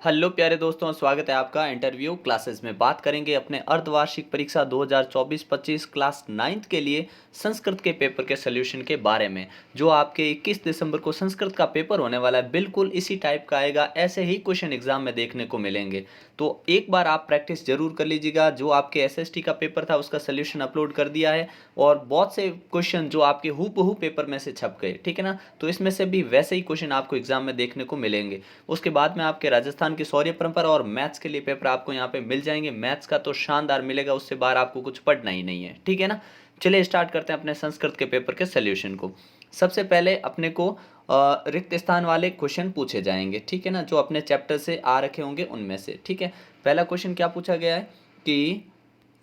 Hello प्यारे दोस्तों, स्वागत है आपका इंटरव्यू क्लासेस में। बात करेंगे अपने अर्धवार्षिक परीक्षा 2024-25 क्लास 9th के लिए संस्कृत के पेपर के सॉल्यूशन के बारे में। जो आपके 21 दिसंबर को संस्कृत का पेपर होने वाला है, बिल्कुल इसी टाइप का आएगा। ऐसे ही क्वेश्चन एग्जाम में देखने को मिलेंगे, तो एक बार आप प्रैक्टिस जरूर कर लीजिएगा। जो आपके एसएसटी का पेपर था उसका सॉल्यूशन अपलोड कर दिया है, और बहुत से क्वेश्चन जो आपके हूबहू पेपर में से छप गए, ठीक है ना। तो इसमें से भी वैसे ही क्वेश्चन आपको एग्जाम में देखने को मिलेंगे। उसके बाद में आपके राजस्थान की शौर्य परंपरा और मैथ्स के लिए पेपर आपको यहाँ पे मिल जाएंगे। मैथ्स का तो शानदार मिलेगा, उससे बाहर आपको कुछ पढ़ना ही नहीं है, ठीक है ना। चलिए स्टार्ट करते हैं अपने संस्कृत के पेपर के सोल्यूशन को। सबसे पहले अपने को रिक्त स्थान वाले क्वेश्चन पूछे जाएंगे, ठीक है ना, जो अपने चैप्टर से आ रखे होंगे उनमें से, ठीक है। पहला क्वेश्चन क्या पूछा गया है कि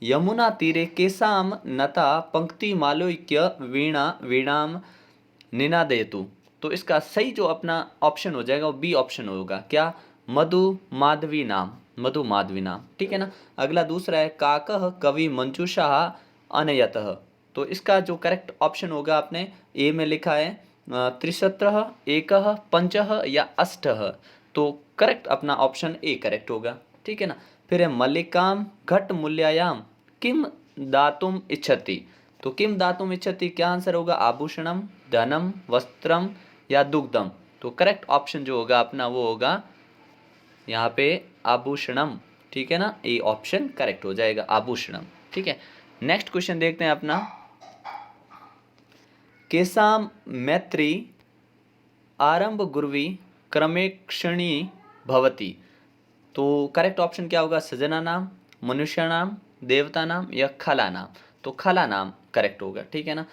यमुना तीरे केसाम नता पंक्ति मालोक्य वीणा वीणाम निनादेतु। तो इसका सही जो अपना ऑप्शन हो जाएगा वो बी ऑप्शन होगा। क्या? मधु माधवी नाम, मधु माधवी नाम, ठीक है ना। अगला दूसरा है काकह कवि मंजूषा अनयतः। तो इसका जो करेक्ट ऑप्शन होगा, आपने ए में लिखा है त्रिशत्रः एकः पंचः या अष्टः। तो करेक्ट अपना ऑप्शन ए करेक्ट होगा, ठीक है ना। फिर है मल्लिकाम घट मूल्यायाम किम दातुम इच्छति। तो किम दातुम इच्छति, क्या आंसर होगा? आभूषणम, धनम, वस्त्रम या दुग्धम। तो करेक्ट ऑप्शन जो होगा अपना वो होगा यहाँ पे आभूषणम, ठीक है ना। ए ऑप्शन करेक्ट हो जाएगा, आभूषणम, ठीक है। नेक्स्ट क्वेश्चन देखते हैं अपना। केसाम मैत्री आरंभ गुरुवी क्रमेक्षणी भवती। तो करेक्ट ऑप्शन क्या होगा? सजना नाम, मनुष्य नाम, देवता नाम या खला नाम। तो खला नाम करेक्ट होगा, ठीक है ना।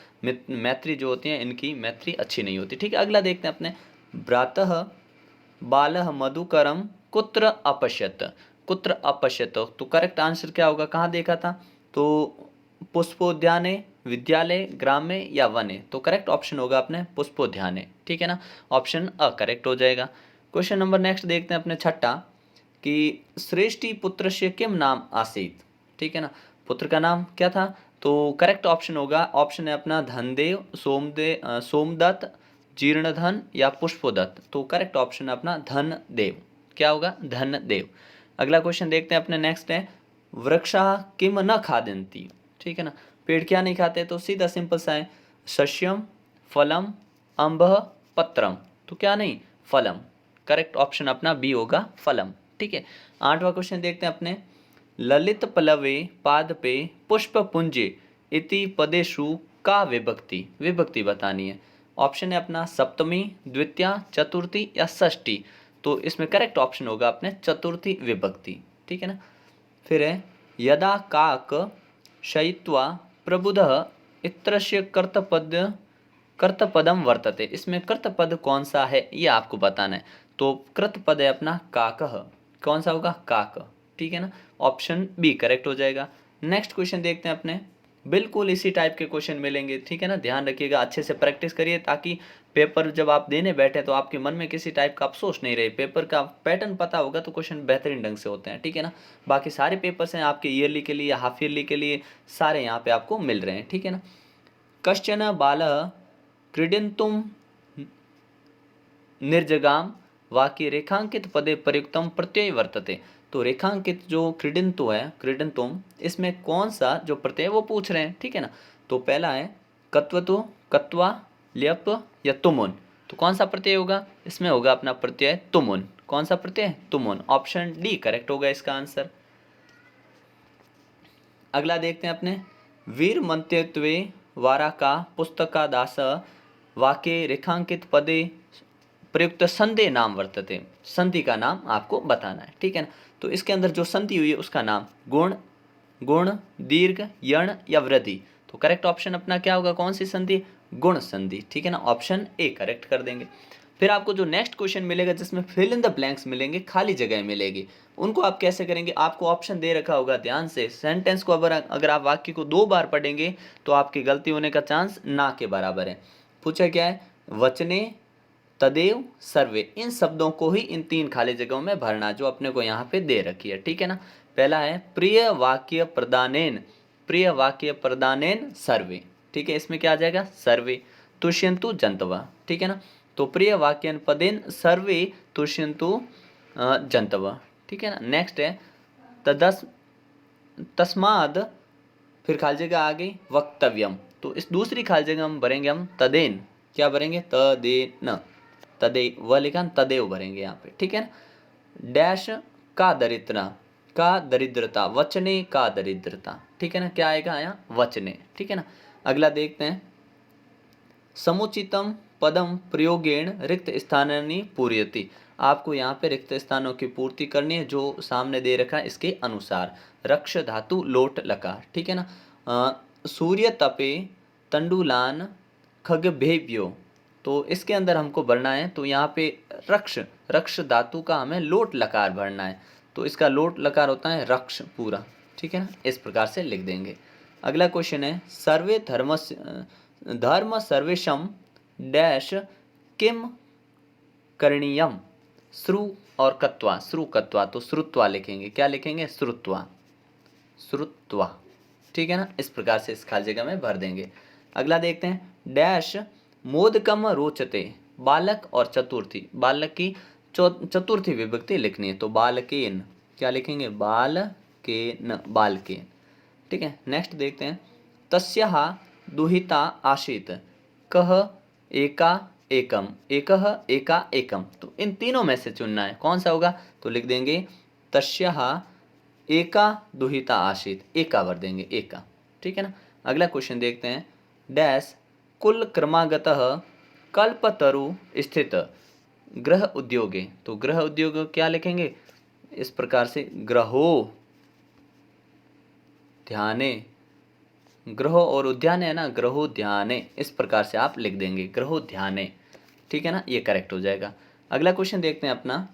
मैत्री जो होती है इनकी मैत्री अच्छी नहीं होती, ठीक है। अगला देखते हैं अपने। भ्रातः बालः मधुकरम कुत्र अपश्यत। कुत्र अपश्यत, तो करेक्ट आंसर क्या होगा? कहाँ देखा था? तो पुष्पोद्याने, विद्यालय, ग्राम में या वने। तो करेक्ट ऑप्शन होगा अपने पुष्पोद्याने, ठीक है ना। ऑप्शन अ करेक्ट हो जाएगा। क्वेश्चन नंबर नेक्स्ट देखते हैं अपने छठा कि श्रेष्ठी पुत्र से किम नाम आसीत, ठीक है ना। पुत्र का नाम क्या था? तो करेक्ट ऑप्शन होगा, ऑप्शन है अपना धनदेव, सोमदत्त, जीर्णधन या पुष्पोदत्त। तो करेक्ट ऑप्शन है अपना धनदेव। क्या होगा? धनदेव। अगला क्वेश्चन देखते हैं अपने नेक्स्ट है वृक्षा किम न खादन्ति, ठीक है ना। पेड़ क्या नहीं खाते? तो सीधा सिंपल सा है, सस्यम, फलम, अंबः, पत्रम। तो क्या नहीं? फलम। करेक्ट ऑप्शन अपना बी होगा, फलम, ठीक है। आठवां क्वेश्चन देखते हैं अपने। ललित पल्लवे पादपे पुष्प पुंजे इति पदेषु का विभक्ति, विभक्ति बतानी है। ऑप्शन है अपना सप्तमी, द्वितीया, चतुर्थी या षष्ठी। तो इसमें करेक्ट ऑप्शन होगा अपने चतुर्थी विभक्ति, ठीक है ना। फिर है यदा काक शयित्वा प्रबुधः इत्रस्य कर्तपदम वर्तते। इसमें कर्तपद कौन सा है ये आपको बताना है। तो कृतपद है अपना काकः। कौन सा होगा? काक, ठीक है ना। ऑप्शन बी करेक्ट हो जाएगा। नेक्स्ट क्वेश्चन देखते हैं अपने। बिल्कुल इसी टाइप के क्वेश्चन मिलेंगे, ठीक है ना। ध्यान रखिएगा, अच्छे से प्रैक्टिस करिए, ताकि पेपर जब आप देने बैठे तो आपके मन में किसी टाइप का अफसोस नहीं रहे। पेपर का पैटर्न पता होगा तो क्वेश्चन बेहतरीन ढंग से होते हैं, ठीक है ना। बाकी सारे पेपर्स हैं आपके ईयरली के लिए, हाफ ईयरली के लिए, सारे यहाँ पे आपको मिल रहे हैं, ठीक है ना। कश्चन बालः क्रीडन्तुं निर्जगाम वाक्य रेखांकित पदे प्रयुक्तम प्रत्यय वर्तते। तो रेखांकित जो क्रीडंतु है, क्रीडंतुम, इसमें कौन सा जो प्रत्यय वो पूछ रहे हैं, ठीक है ना। तो पहला है कत्वतु, कत्वा, ल्यप या तुमुन। तो कौन सा प्रत्यय होगा? इसमें होगा अपना प्रत्यय तुमुन। कौन सा प्रत्यय? तुमुन। ऑप्शन डी करेक्ट होगा इसका आंसर। अगला देखते हैं अपने। वीर मंत्यत्वे वाराका पुस्तका दास वाक्य रेखांकित पदे प्रयुक्त संधि नाम वर्तते। संधि का नाम आपको बताना है, ठीक है ना। तो इसके अंदर जो संधि हुई है उसका नाम गुण, गुण, दीर्घ, यण या वृद्धि। तो करेक्ट ऑप्शन अपना क्या होगा? कौन सी संधि? गुण संधि, ठीक है ना। ऑप्शन ए करेक्ट कर देंगे। फिर आपको जो नेक्स्ट क्वेश्चन मिलेगा जिसमें फिल इन द ब्लैंक्स मिलेंगे, खाली जगह मिलेगी, उनको आप कैसे करेंगे? आपको ऑप्शन दे रखा होगा, ध्यान से सेंटेंस को अगर आप वाक्य को 2 बार पढ़ेंगे तो आपकी गलती होने का चांस ना के बराबर है। पूछा क्या है? वचने, तदेव, सर्वे, इन शब्दों को ही इन 3 खाली जगहों में भरना जो अपने को यहाँ पे दे रखी है, ठीक है ना। पहला है प्रिय वाक्य प्रदानेन, प्रिय वाक्य प्रदानेन सर्वे, ठीक है। इसमें क्या आ जाएगा? सर्वे। तुष्यंतु जंतवा, ठीक है ना। तो प्रिय वाक्यन पदेन सर्वे तुष्यंतु जंतव, ठीक है ना। नेक्स्ट है तदस तस्माद, फिर खाली जगह आ गई वक्तव्यम, तो इस दूसरी खाली जगह हम भरेंगे हम तदेन, क्या भरेंगे तदेन, तदे व लिखा तदेव भरेंगे यहाँ पे, ठीक है ना। डैश का दरिद्रता, का दरिद्रता, वचने का दरिद्रता, ठीक है ना, क्या आएगा यहाँ वचने, ठीक है ना। अगला देखते हैं समुचितम पदम प्रयोगेण रिक्त स्थानानि पूर्यति, आपको यहाँ पे रिक्त स्थानों की पूर्ति करनी है जो सामने दे रखा है इसके अनुसार। रक्ष धातु लोट लकार, ठीक है ना। सूर्य तपे तंडुलान खगभेव्यो, तो इसके अंदर हमको भरना है, तो यहाँ पे रक्ष, रक्ष धातु का हमें लोट लकार भरना है, तो इसका लोट लकार होता है रक्ष पूरा, ठीक है ना, इस प्रकार से लिख देंगे। अगला क्वेश्चन है सर्वे धर्म सर्वेशम डैश किम करणीयम श्रु और कत्वा, श्रु कत्वा, तो श्रुत्वा लिखेंगे, क्या लिखेंगे श्रुत्वा, श्रुत्वा, ठीक है ना, इस प्रकार से इस खाली जगह में भर देंगे। अगला देखते हैं डैश मोदकम रोचते, बालक और चतुर्थी, बालक की चतुर्थी विभक्ति लिखनी है, तो बालकेन, क्या लिखेंगे बालकेन, बालकेन, ठीक है। नेक्स्ट देखते हैं तस्याः दुहिता आसीत् कः एका एकम, एकः एका एकम, तो इन तीनों में से चुनना है कौन सा होगा, तो लिख देंगे तस्याः एका दुहिता आसीत्, एका भर देंगे एका, ठीक है ना। अगला क्वेश्चन देखते हैं डैश कुल क्रमागतः कल्पतरु स्थित गृह उद्योगे, तो गृह उद्योग क्या लिखेंगे इस प्रकार से ग्रहो ध्याने, ग्रहो और उद्याने है ना, ग्रहोद्याने, इस प्रकार से आप लिख देंगे ग्रहोद्याने, ठीक है ना, ये करेक्ट हो जाएगा। अगला क्वेश्चन देखते हैं अपना।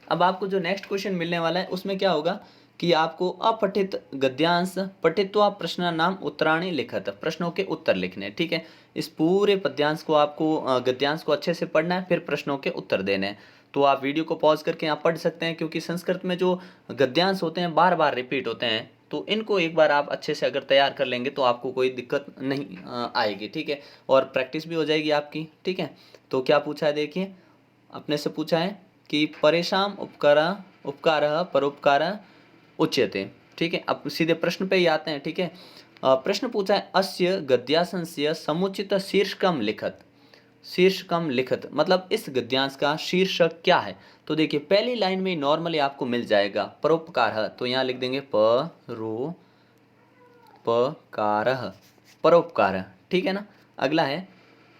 अब आपको जो नेक्स्ट क्वेश्चन मिलने वाला है उसमें क्या होगा कि आपको अपठित गद्यांश पठित्वा प्रश्न नाम उत्तराणी लिखत, प्रश्नों के उत्तर लिखने हैं, ठीक है। इस पूरे पद्यांश को आपको गद्यांश को अच्छे से पढ़ना है, फिर प्रश्नों के उत्तर देने हैं। तो आप वीडियो को पॉज करके यहाँ पढ़ सकते हैं, क्योंकि संस्कृत में जो गद्यांश होते हैं बार बार रिपीट होते हैं, तो इनको एक बार आप अच्छे से अगर तैयार कर लेंगे तो आपको कोई दिक्कत नहीं आएगी, ठीक है, और प्रैक्टिस भी हो जाएगी आपकी, ठीक है। तो क्या पूछा है देखिए, अपने से पूछा है कि परेशान उपकार परोपकार उच्यते, ठीक है। अब सीधे प्रश्न पे ही आते हैं, ठीक है। प्रश्न पूछा है अस्य गद्यांशस्य समुचित शीर्षकम लिखत, शीर्षकम लिखत मतलब इस गद्यांश का शीर्षक क्या है, तो देखिए पहली लाइन में नॉर्मली आपको मिल जाएगा परोपकार, तो यहाँ लिख देंगे परोपकार, परोपकार, ठीक है ना। अगला है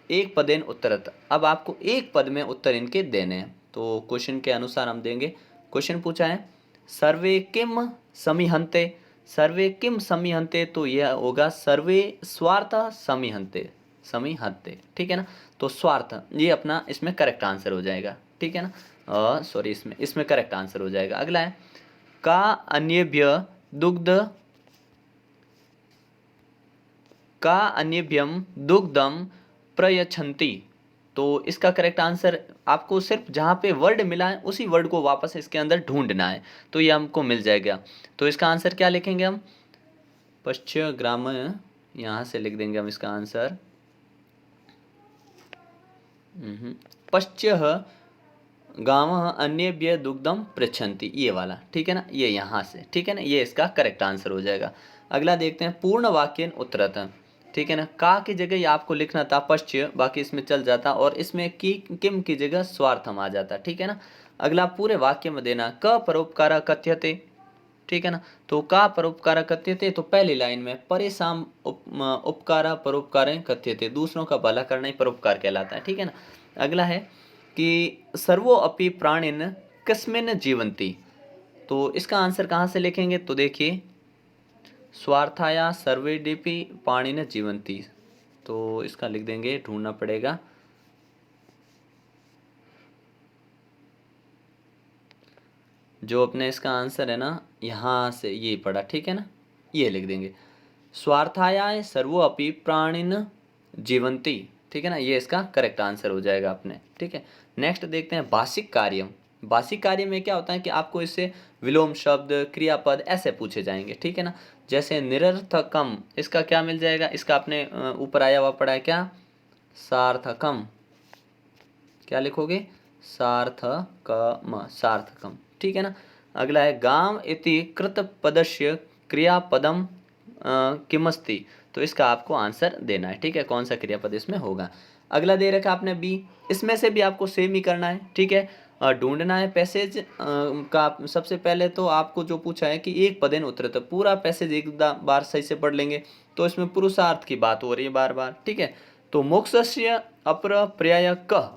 एक पदेन उत्तरत, अब आपको एक पद में उत्तर इनके देने हैं, तो क्वेश्चन के अनुसार हम देंगे। क्वेश्चन पूछा है सर्वे किम समीहन्ते, सर्वे किम समीहन्ते, तो यह होगा सर्वे स्वार्थ समीहन्ते, समीहन्ते, ठीक है ना। तो स्वार्थ ये अपना इसमें करेक्ट आंसर हो जाएगा, ठीक है ना, सॉरी इसमें करेक्ट आंसर हो जाएगा। अगला है का अन्येभ्य दुग्ध, का अन्येभ्यम दुग्धम प्रयच्छन्ति, तो इसका करेक्ट आंसर आपको सिर्फ जहाँ पे वर्ड मिला है उसी वर्ड को वापस इसके अंदर ढूंढना है, तो ये हमको मिल जाएगा। तो इसका आंसर क्या लिखेंगे हम, पश्च ग्राम, यहाँ से लिख देंगे हम इसका आंसर पश्च गांव अन्येभ्य दुग्धम पृच्छन्ति, ये वाला, ठीक है ना, ये यहाँ से, ठीक है ना, ये इसका करेक्ट आंसर हो जाएगा। अगला देखते हैं पूर्ण वाक्यन उत्तरत, ठीक है ना, का की जगह ये आपको लिखना था पश्च, बाकी इसमें चल जाता, और इसमें की किम की जगह स्वार्थम आ जाता, ठीक है ना। अगला पूरे वाक्य में देना क परोपकार कथ्यते, ठीक है ना, तो का परोपकार कथ्यते, तो पहली लाइन में परेशान उपकार परोपकार कथ्यते, दूसरों का भला करना ही परोपकार कहलाता है, ठीक है ना। अगला है कि सर्वो अपि प्राणिन कस्मिन जीवंती, तो इसका आंसर कहाँ से लिखेंगे, तो देखिए स्वार्थाया सर्वेडेपि प्राणिन जीवंती, तो इसका लिख देंगे, ढूंढना पड़ेगा, जो अपने इसका आंसर है ना यहाँ से ये पड़ा, ठीक है ना, ये लिख देंगे स्वार्थाया सर्वो अपि प्राणिन जीवंती, ठीक है ना, ये इसका करेक्ट आंसर हो जाएगा अपने, ठीक है। नेक्स्ट देखते हैं भाषिक कार्यम, भाषिक कार्य में क्या होता है कि आपको इससे विलोम शब्द क्रियापद ऐसे पूछे जाएंगे, ठीक है ना। जैसे निरर्थकम, इसका क्या मिल जाएगा, इसका अपने ऊपर आया हुआ पड़ा है क्या सार्थकम, क्या लिखोगे सार्थकम, सार्थकम, ठीक है ना। अगला है गाम इति कृत पदस्य क्रियापदम किमस्ति। तो इसका आपको आंसर देना है, ठीक है, कौन सा क्रियापद इसमें होगा। अगला दे रखा आपने बी, इसमें से भी आपको सेम ही करना है, ठीक है। ढूंढना है पैसेज का। सबसे पहले तो आपको जो पूछा है कि एक पदेन उत्तरत, पूरा पैसेज एक बार सही से पढ़ लेंगे। तो इसमें पुरुषार्थ की बात हो रही है बार बार, ठीक है। तो मोक्षस्य अप्रपर्याय कः,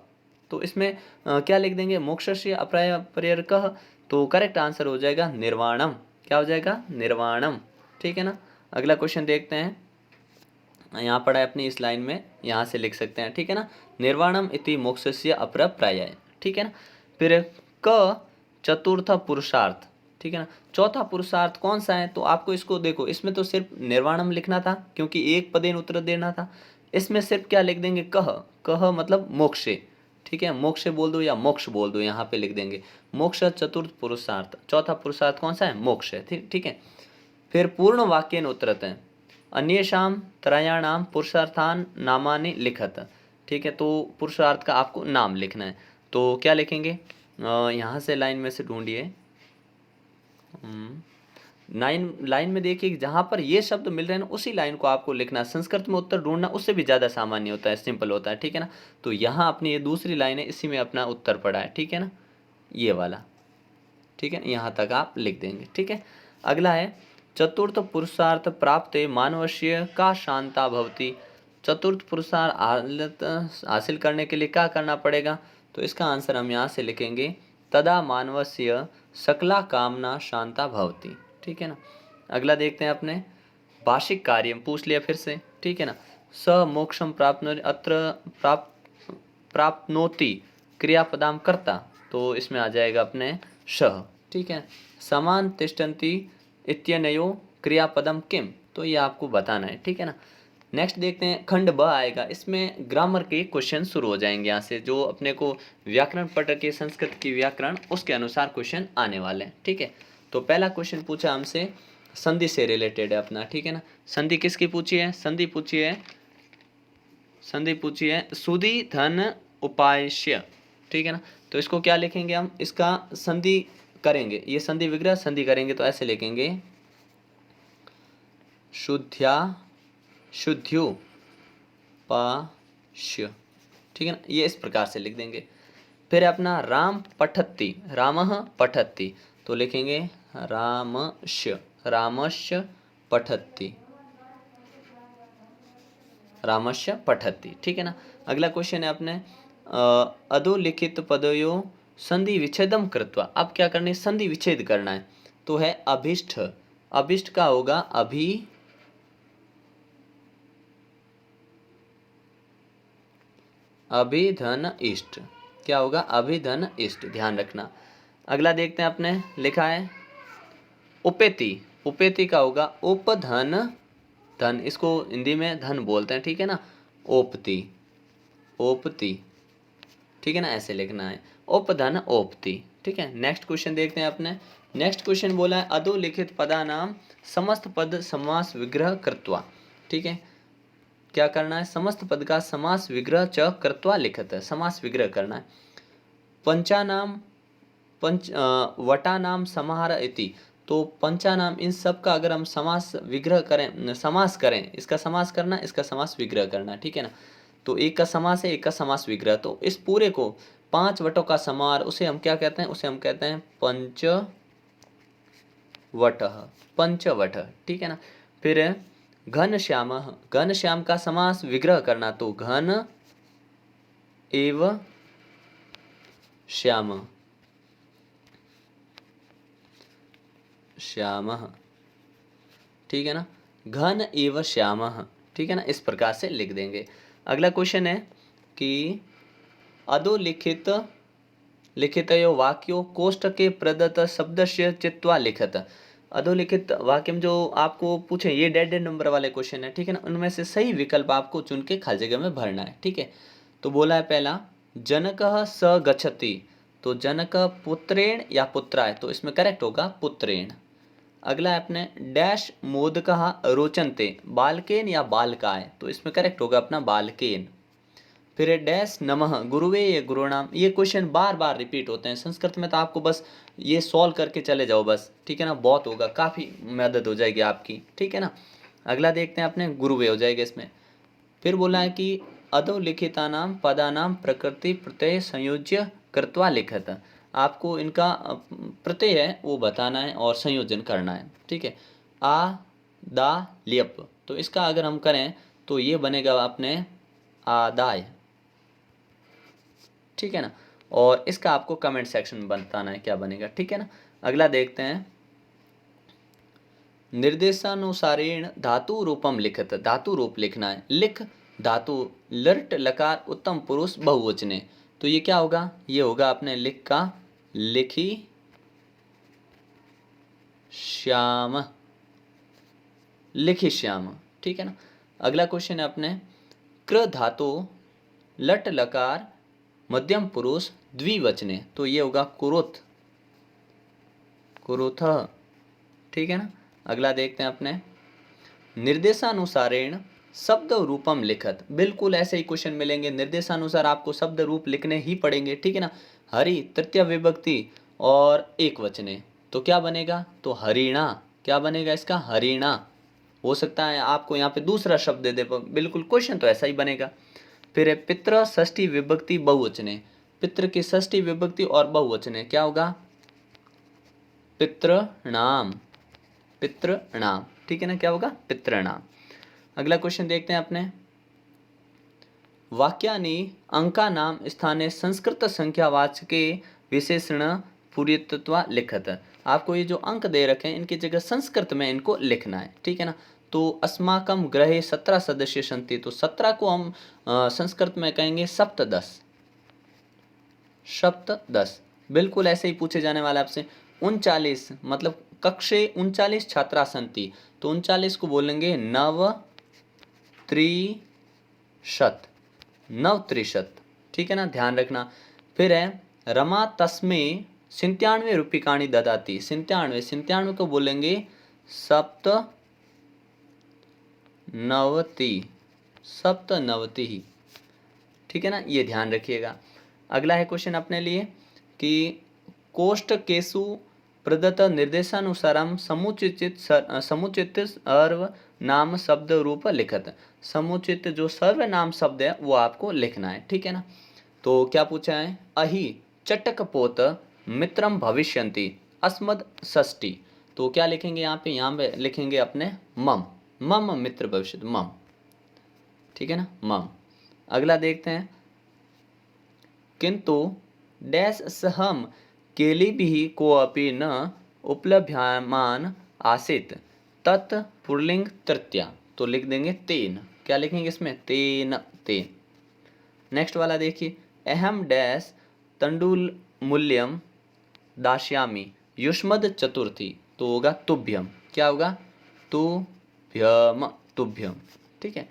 तो इसमें क्या लिख देंगे, मोक्षस्य अप्रपर्याय कः। तो करेक्ट आंसर हो जाएगा निर्वाणम। क्या हो जाएगा, निर्वाणम, ठीक है ना। अगला क्वेश्चन देखते हैं, यहाँ पढ़ा है अपनी इस लाइन में, यहाँ से लिख सकते हैं, ठीक है ना। निर्वाणम इति मोक्षस्य अप्रपर्याय, ठीक है ना। फिर क चतुर्थ पुरुषार्थ, ठीक है ना। चौथा पुरुषार्थ कौन सा है, तो आपको इसको देखो, इसमें तो सिर्फ निर्वाणम लिखना था क्योंकि एक पदेन उत्तर देना था। इसमें सिर्फ क्या लिख देंगे, कह, कह मतलब मोक्षे, ठीक है, मोक्ष बोल दो या मोक्ष बोल दो, यहाँ पे लिख देंगे मोक्ष चतुर्थ पुरुषार्थ। चौथा पुरुषार्थ कौन सा है, मोक्ष है, ठीक है। फिर पूर्ण वाक्येन उत्तरत है अन्येषां त्रयाणाम पुरुषार्थान नामानि लिखत, ठीक है। तो पुरुषार्थ का आपको नाम लिखना है, तो क्या लिखेंगे, यहाँ से लाइन में से ढूंढिए। लाइन में देखिए जहाँ पर ये शब्द मिल रहे हैं ना उसी लाइन को आपको लिखना है। संस्कृत में उत्तर ढूंढना उससे भी ज़्यादा सामान्य होता है, सिंपल होता है, ठीक है ना। तो यहाँ अपनी ये दूसरी लाइन है, इसी में अपना उत्तर पड़ा है, ठीक है ना, ये वाला, ठीक है। यहाँ तक आप लिख देंगे, ठीक है। अगला है चतुर्थ पुरुषार्थ प्राप्त मानवस्य का शांता भवति। चतुर्थ पुरुषार्थ हासिल करने के लिए क्या करना पड़ेगा, तो इसका आंसर हम यहाँ से लिखेंगे तदा मानवस्य सकला कामना शांता भवति, ठीक है ना। अगला देखते हैं अपने भाषिक कार्य, पूछ लिया फिर से, ठीक है ना। स मोक्षम प्राप्नोति, अत्र प्राप्नोति क्रियापदाम कर्ता, तो इसमें आ जाएगा अपने शह, ठीक है। समान तिष्ठन्ति इत्यनयो क्रियापदम किम, तो ये आपको बताना है, ठीक है ना। नेक्स्ट देखते हैं खंड ब आएगा, इसमें ग्रामर के क्वेश्चन शुरू हो जाएंगे यहाँ से, जो अपने को व्याकरण पढ़ के संस्कृत की व्याकरण उसके अनुसार क्वेश्चन आने वाले हैं, ठीक है। तो पहला क्वेश्चन पूछा हमसे संधि से रिलेटेड है अपना, ठीक है ना। संधि किसकी पूछी है, संधि पूछी है सुधि धन उपायश्य, ठीक है ना। तो इसको क्या लिखेंगे हम, इसका संधि करेंगे, ये संधि विग्रह संधि करेंगे तो ऐसे लिखेंगे शुद्ध्या शुद्ध्युपाश्य, ठीक है ना, ये इस प्रकार से लिख देंगे। फिर अपना राम पठत्ति, रामः पठत्ति, तो लिखेंगे रामश्य पठत्ति, रामश्य पठत्ति, ठीक है ना। अगला क्वेश्चन है अपने अधोलिखित पदयो संधि विच्छेदम कृत्वा। अब क्या करना है, संधि विच्छेद करना है, तो है अभिष्ठ, अभिष्ठ का होगा अभिधन इष्ट, क्या होगा, अभिधन इष्ट, ध्यान रखना। अगला देखते हैं अपने लिखा है उपेति, उपेति का होगा उपधन धन, इसको हिंदी में धन बोलते हैं, ठीक है ना, ओपति, ओपति, ठीक है ना, ऐसे लिखना है उपधन ओपति, ठीक है। नेक्स्ट क्वेश्चन देखते हैं अपने, नेक्स्ट क्वेश्चन बोला है अधोलिखित पदा नाम समस्त पद समास विग्रह कृत्वा, ठीक है। क्या करना है, समस्त पद का समास विग्रह च कृत्वा लिखत है, समास विग्रह करना है। पंचानाम वटानाम समाहार इति, तो पंचानाम इन सब का अगर हम समास विग्रह करें, समास करें, इसका समास करना, इसका समास विग्रह करना, ठीक है ना। तो एक का समास है, एक का समास विग्रह, तो इस पूरे को 5 वटों का समाहार, उसे हम क्या कहते हैं, उसे हम कहते हैं पंचवट, ठीक है ना। फिर घन श्याम, घन श्याम का समास विग्रह करना, तो घन एव श्याम, श्यामः, ठीक है ना, घन एव श्यामः, ठीक है ना, इस प्रकार से लिख देंगे। अगला क्वेश्चन है कि अधोलिखित लिखितयो वाक्यो कोष्टके प्रदत्त शब्दस्य चित्वा लिखत। अधोलिखित वाक्य में जो आपको पूछे, ये डेड नंबर वाले क्वेश्चन है, ठीक है ना, उनमें से सही विकल्प आपको चुन के खाली जगह में भरना है, ठीक है। तो बोला है पहला जनकः स गच्छति, तो जनक पुत्रेण या पुत्राय, तो इसमें करेक्ट होगा पुत्रेण। अगला है अपने डैश मोदकः रोचन्ते, बालकेन या बालकाय, तो इसमें करेक्ट होगा अपना बालकेन। फिर है डैश नमः गुरुवे ये गुरुणाम। ये क्वेश्चन बार बार रिपीट होते हैं संस्कृत में, तो आपको बस ये सॉल्व करके चले जाओ बस, ठीक है ना, बहुत होगा, काफ़ी मदद हो जाएगी आपकी, ठीक है ना। अगला देखते हैं अपने गुरुवे हो जाएगा इसमें। फिर बोला है कि अधोलिखितानाम पदानाम प्रकृति प्रत्यय संयोज्य कृत्वा लिखत। आपको इनका प्रत्यय है वो बताना है और संयोजन करना है, ठीक है। आ दा लियप, तो इसका अगर हम करें तो ये बनेगा अपने आदाय, ठीक है ना। और इसका आपको कमेंट सेक्शन में बताना है क्या बनेगा, ठीक है ना। अगला देखते हैं, निर्देशानुसारेण धातु रूपम लिखत। धातु रूप लिखना है। लिख धातु लट लकार उत्तम पुरुष बहुवचने, तो ये क्या होगा, ये होगा अपने लिख का लिखी श्याम, लिखी श्याम, ठीक है ना। अगला क्वेश्चन है अपने क्र धातु लट लकार मध्यम पुरुष द्विवचने, तो ये होगा कुरुत कुरुथ, ठीक है ना। अगला देखते हैं अपने निर्देशानुसारेण शब्द रूपम लिखत। बिल्कुल ऐसे ही क्वेश्चन मिलेंगे, निर्देशानुसार आपको शब्द रूप लिखने ही पड़ेंगे, ठीक है ना। हरि तृतीय विभक्ति और एक वचने, तो क्या बनेगा, तो हरिणा, क्या बनेगा इसका, हरिणा। हो सकता है आपको यहाँ पे दूसरा शब्द दे दे, बिल्कुल क्वेश्चन तो ऐसा ही बनेगा। फिर है पितृ षष्ठी विभक्ति बहुवचने। पितृ की षष्ठी विभक्ति और बहुवचने क्या होगा, पितृणाम, पितृणाम, ठीक है ना, क्या होगा, पितृणाम। अगला क्वेश्चन देखते हैं अपने वाक्यानि अंकानाम स्थाने संस्कृत संख्यावाचके विशेषण पूर्यत्वा लिखत। आपको ये जो अंक दे रखे हैं इनकी जगह संस्कृत में इनको लिखना है, ठीक है ना। तो अस्माकम ग्रहे 17 सदस्य सन्ति, तो 17 को हम संस्कृत में कहेंगे सप्तदश, सप्तदश। बिल्कुल ऐसे ही पूछे जाने वाला आपसे 39, मतलब कक्षे 39 छात्रा सन्ति, तो 39 को बोलेंगे नव त्रिशत, नव त्रिशत, ठीक है ना, ध्यान रखना। फिर है रमा तस्मे 97 रूपिकाणी ददाती। 97, 97 को बोलेंगे सप्तनवति, सप्तनवति, ठीक है ना, ये ध्यान रखिएगा। अगला है क्वेश्चन अपने लिए कि कोष्ठ केसु प्रदत्त निर्देशानुसारम समुचित सर्वनाम शब्द रूप लिखत। समुचित जो सर्वनाम शब्द है वो आपको लिखना है, ठीक है ना। तो क्या पूछा है, अहि चटकपोत मित्रम भविष्यन्ति अस्मद षष्ठी, तो क्या लिखेंगे यहाँ पे लिखेंगे अपने मम, मम मित्र भविष्य, मम, ठीक है ना, मम। अगला देखते हैं किंतु डैश सहम केलिभिः कोऽपि न उपलभ्यमान आसीत् तत् पुल्लिंग तृतीया, तो लिख देंगे तेन, क्या लिखेंगे इसमें, तेन, तेन। नेक्स्ट वाला देखिए, अहम डैश तंडुल मूल्यम दास्यामि युष्मद चतुर्थी, तो होगा तुभ्यम, क्या होगा, तुभ्यम, तुभ्यम, ठीक है।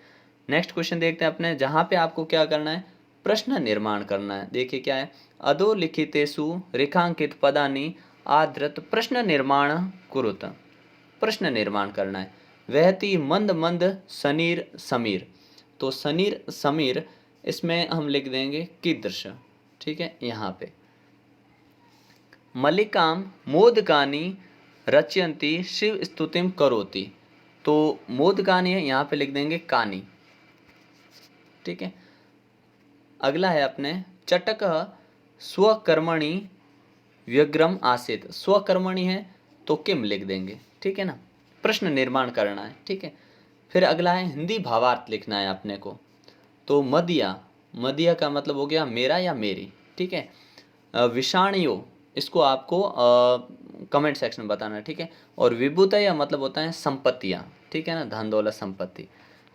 नेक्स्ट क्वेश्चन देखते हैं अपने, जहाँ पे आपको क्या करना है, प्रश्न निर्माण करना है। देखिए क्या है, अधोलिखितेषु रेखांकित पदानि आधृत प्रश्न निर्माण कुरुत। प्रश्न निर्माण करना है। वहती मंद मंद सनीर समीर, तो सनीर समीर इसमें हम लिख देंगे कीदृश, ठीक है, यहाँ पे। मल्लिकाम मोदकानि रचयन्ति शिव स्तुतिम करोति, तो मोदकानि है, यहाँ पे लिख देंगे कानी, ठीक है। अगला है अपने चटक स्वकर्मणि व्यग्रम आसीत। स्वकर्मणि है तो किम लिख देंगे, ठीक है ना, प्रश्न निर्माण करना है, ठीक है। फिर अगला है हिंदी भावार्थ लिखना है अपने को, तो मदिया, मदिया का मतलब हो गया मेरा या मेरी, ठीक है। विषाणियो, इसको आपको कमेंट सेक्शन में बताना है, ठीक है। और विभूतया मतलब होता है संपत्तियाँ, ठीक है ना, धन दौलत संपत्ति।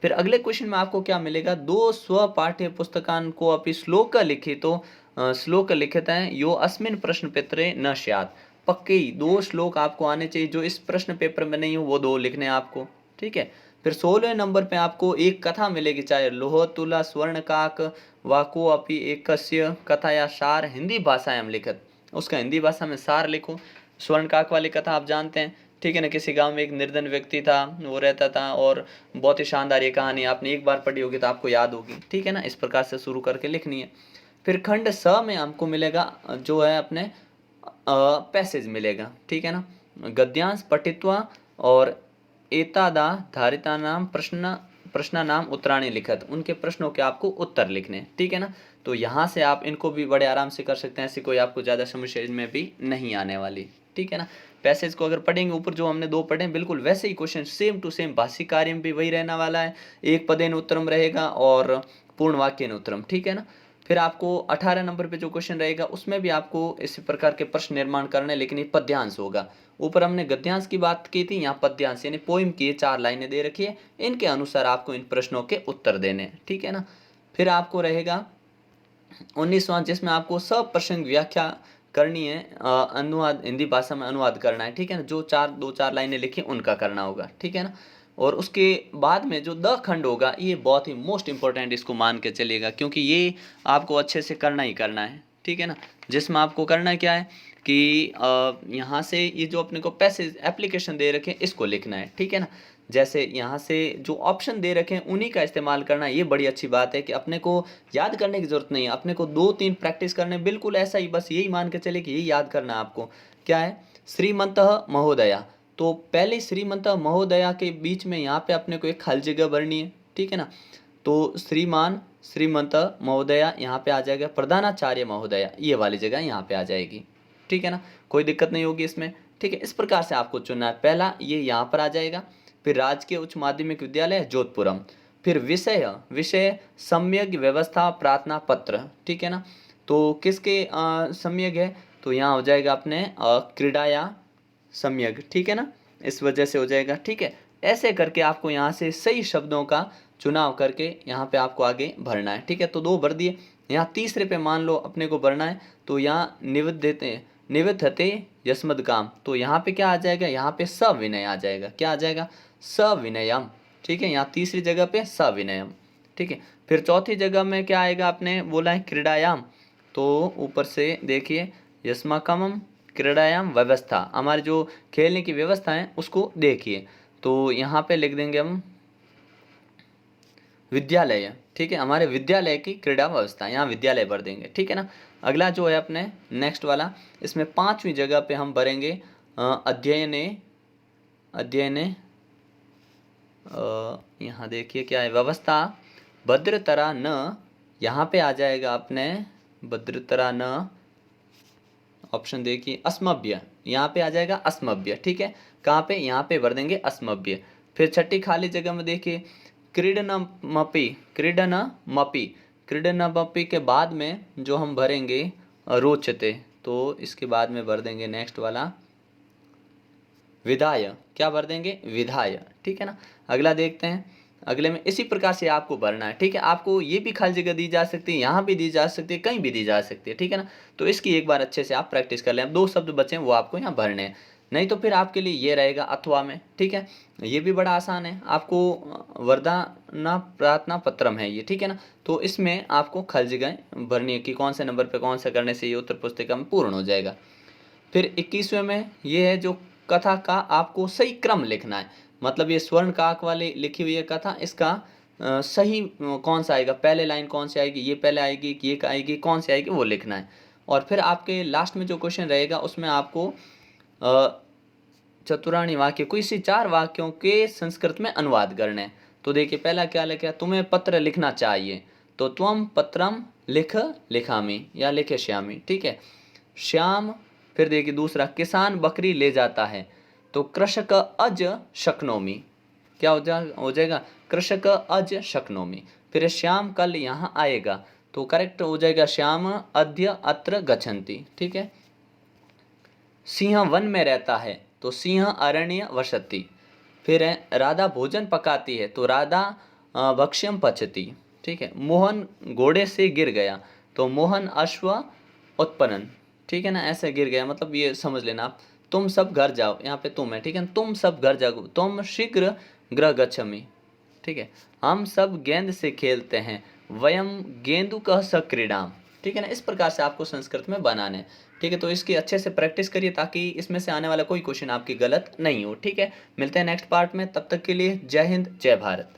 फिर अगले क्वेश्चन में आपको क्या मिलेगा, दो स्व पाठ्य पुस्तकान को अपि श्लोक लिखितो श्लोक लिखित हैं यो अस्मिन प्रश्न पत्रे न स्यात्। पक्के ही 2 श्लोक आपको आने चाहिए जो इस प्रश्न पेपर में नहीं हो, वो 2 लिखने हैं आपको, ठीक है। फिर 16वें नंबर पे आपको एक कथा मिलेगी, चाहे लोह तुला स्वर्णकाक वाको अपि एकस्य कथाया सार हिंदी भाषायां लिखित, उसका हिंदी भाषा में सार लिखो। स्वर्णकाक वाली कथा आप जानते हैं, ठीक है ना। किसी गांव में एक निर्धन व्यक्ति था, वो रहता था, और बहुत ही शानदार ये कहानी आपने एक बार पढ़ी होगी तो आपको याद होगी, ठीक है ना। इस प्रकार से शुरू करके लिखनी है। फिर खंड स में हमको मिलेगा जो है अपने पैसेज मिलेगा, ठीक है ना। गद्यांश पठित्वा और एतादा धारिता नाम प्रश्नानाम उत्तराणी लिखत, उनके प्रश्नों के आपको उत्तर लिखने, ठीक है ना। तो यहाँ से आप इनको भी बड़े आराम से कर सकते हैं, ऐसी कोई आपको ज़्यादा समस्या में भी नहीं आने वाली, ठीक है ना। पैसेज को अगर पढ़ेंगे, ऊपर जो हमने 2 पढ़े बिल्कुल वैसे ही क्वेश्चन सेम टू सेम, भाषिक कार्य में भी वही रहने वाला है, एक पदेन उत्तरम रहेगा और पूर्ण वाक्यन उत्तरम, ठीक है ना। फिर आपको 18 नंबर पे जो क्वेश्चन रहेगा उसमें भी आपको इसी प्रकार के प्रश्न निर्माण करना है, लेकिन ये पद्यांश होगा। ऊपर हमने गद्यांश की बात की थी, यहाँ पद्यांश यानी पोइम की 4 लाइनें दे रखी है, इनके अनुसार आपको इन प्रश्नों के उत्तर देने, ठीक है ना। फिर आपको रहेगा 19वां, जिसमें आपको सब प्रसंग व्याख्या करनी है, अनुवाद हिंदी भाषा में अनुवाद करना है, ठीक है ना। जो 2-4 लाइनें लिखी उनका करना होगा, ठीक है ना। और उसके बाद में जो द खंड होगा, ये बहुत ही मोस्ट इंपॉर्टेंट, इसको मान के चलिएगा, क्योंकि ये आपको अच्छे से करना ही करना है, ठीक है ना। जिसमें आपको करना क्या है कि यहाँ से ये जो अपने को पैसेज एप्लीकेशन दे रखे हैं इसको लिखना है, ठीक है ना। जैसे यहाँ से जो ऑप्शन दे रखे हैं उन्हीं का इस्तेमाल करना, ये बड़ी अच्छी बात है कि अपने को याद करने की ज़रूरत नहीं है, अपने को 2-3 प्रैक्टिस करने, बिल्कुल ऐसा ही, बस यही मान के चले कि यही याद करना है आपको। क्या है, श्रीमंतः महोदया, तो पहले श्रीमंतः महोदया के बीच में यहाँ पे अपने को एक खाली जगह भरनी है, ठीक है ना। तो श्रीमान श्रीमंतः महोदया यहाँ पे आ जाएगा, प्रधानाचार्य महोदया ये वाली जगह यहाँ पे आ जाएगी, ठीक है ना। कोई दिक्कत नहीं होगी इसमें, ठीक है। इस प्रकार से आपको चुनना है। पहला ये यहाँ पर आ जाएगा, फिर राजकीय उच्च माध्यमिक विद्यालय जोधपुरम, फिर विषय विषय सम्यक व्यवस्था प्रार्थना पत्र, ठीक है ना। तो किसके सम्यक है, तो यहाँ हो जाएगा अपने क्रीड़ाया सम्यक, ठीक है ना। इस वजह से हो जाएगा, ठीक है। ऐसे करके आपको यहाँ से सही शब्दों का चुनाव करके यहाँ पे आपको आगे भरना है, ठीक है। तो 2 भर दिए। यहाँ तीसरे पे मान लो अपने को भरना है, तो यहाँ निविद्धते यस्मद काम, तो यहाँ पे क्या आ जाएगा, यहाँ पे सविनय आ जाएगा। क्या आ जाएगा, सविनयम, ठीक है। यहाँ तीसरी जगह पे सविनयम, ठीक है। फिर चौथी जगह में क्या आएगा, आपने बोला है क्रीड़ायाम, तो ऊपर से देखिए यस्माकमम क्रीड़ायाम व्यवस्था, हमारी जो खेलने की व्यवस्था है उसको देखिए, तो यहाँ पे लिख देंगे हम विद्यालय, ठीक है। हमारे विद्यालय की क्रीड़ा व्यवस्था, यहाँ विद्यालय भर देंगे, ठीक है ना। अगला जो है अपने नेक्स्ट वाला, इसमें 5वीं जगह पे हम भरेंगे अध्ययने यहाँ देखिए क्या है, व्यवस्था भद्रतरा न, यहाँ पे आ जाएगा अपने भद्रतरा न, ऑप्शन देखिए अस्मभ्य, यहाँ पे आ जाएगा अस्मभ्य, ठीक है। कहाँ पे, यहाँ पे भर देंगे अस्मभ्य। फिर छठी खाली जगह में देखिए क्रीडनमपि, क्रीडनमपि के बाद में जो हम भरेंगे रोचते, तो इसके बाद में भर देंगे नेक्स्ट वाला विधाय, क्या भर देंगे, विधाय, ठीक है ना। अगला देखते हैं, अगले में इसी प्रकार से आपको भरना है, ठीक है। आपको ये भी खाली जगह दी जा सकती है, यहाँ भी दी जा सकती है, कहीं भी दी जा सकती है, ठीक है ना। तो इसकी एक बार अच्छे से आप प्रैक्टिस कर लें। अब 2 शब्द बचे हैं वो आपको यहाँ भरने हैं, नहीं तो फिर आपके लिए ये रहेगा अथवा में, ठीक है। ये भी बड़ा आसान है, आपको वरदाना प्रार्थना पत्रम है ये, ठीक है ना। तो इसमें आपको खाली जगह भरनी है कि कौन से नंबर पर कौन सा करने से ये उत्तर पुस्तिका में पूर्ण हो जाएगा। फिर 21वें में ये है जो कथा का आपको सही क्रम लिखना है, मतलब ये स्वर्ण काक वाली लिखी हुई है कथा, इसका सही कौन सा आएगा, पहले लाइन कौन सी आएगी, ये पहले आएगी कि ये आएगी, कौन सी आएगी वो लिखना है। और फिर आपके लास्ट में जो क्वेश्चन रहेगा उसमें आपको चतुराणी वाक्य, किसी 4 वाक्यों के संस्कृत में अनुवाद करने हैं। तो देखिए पहला क्या लिखा है, तुम्हें पत्र लिखना चाहिए, तो त्वम पत्रम लिखामी या लिखश्यामी, ठीक है। श्याम, फिर देखिए दूसरा, किसान बकरी ले जाता है, तो कृषक अज शक्नोमी, क्या हो जाएगा, कृषक अज शक्नोमी। फिर श्याम कल यहाँ आएगा, तो करेक्ट हो जाएगा श्याम अद्य अत्र गच्छन्ति, ठीक है। सिंह वन में रहता है, तो सिंह अरण्य वसति। फिर है राधा भोजन पकाती है, तो राधा भक्ष्यम पचती, ठीक है। मोहन घोड़े से गिर गया, तो मोहन अश्व उत्पन्न, ठीक है ना। ऐसे गिर गया मतलब ये समझ लेना आप। तुम सब घर जाओ, यहाँ पे तुम है, ठीक है। तुम सब घर जाओ, तुम शीघ्र गृह गच्छामि, ठीक है। हम सब गेंद से खेलते हैं, वयम गेंदुकः स क्रीडाम, ठीक है ना, इस प्रकार से आपको संस्कृत में बनाने हैं। ठीक है, तो इसकी अच्छे से प्रैक्टिस करिए ताकि इसमें से आने वाला कोई क्वेश्चन आपकी गलत नहीं हो। ठीक है, मिलते हैं नेक्स्ट पार्ट में, तब तक के लिए जय हिंद जय भारत।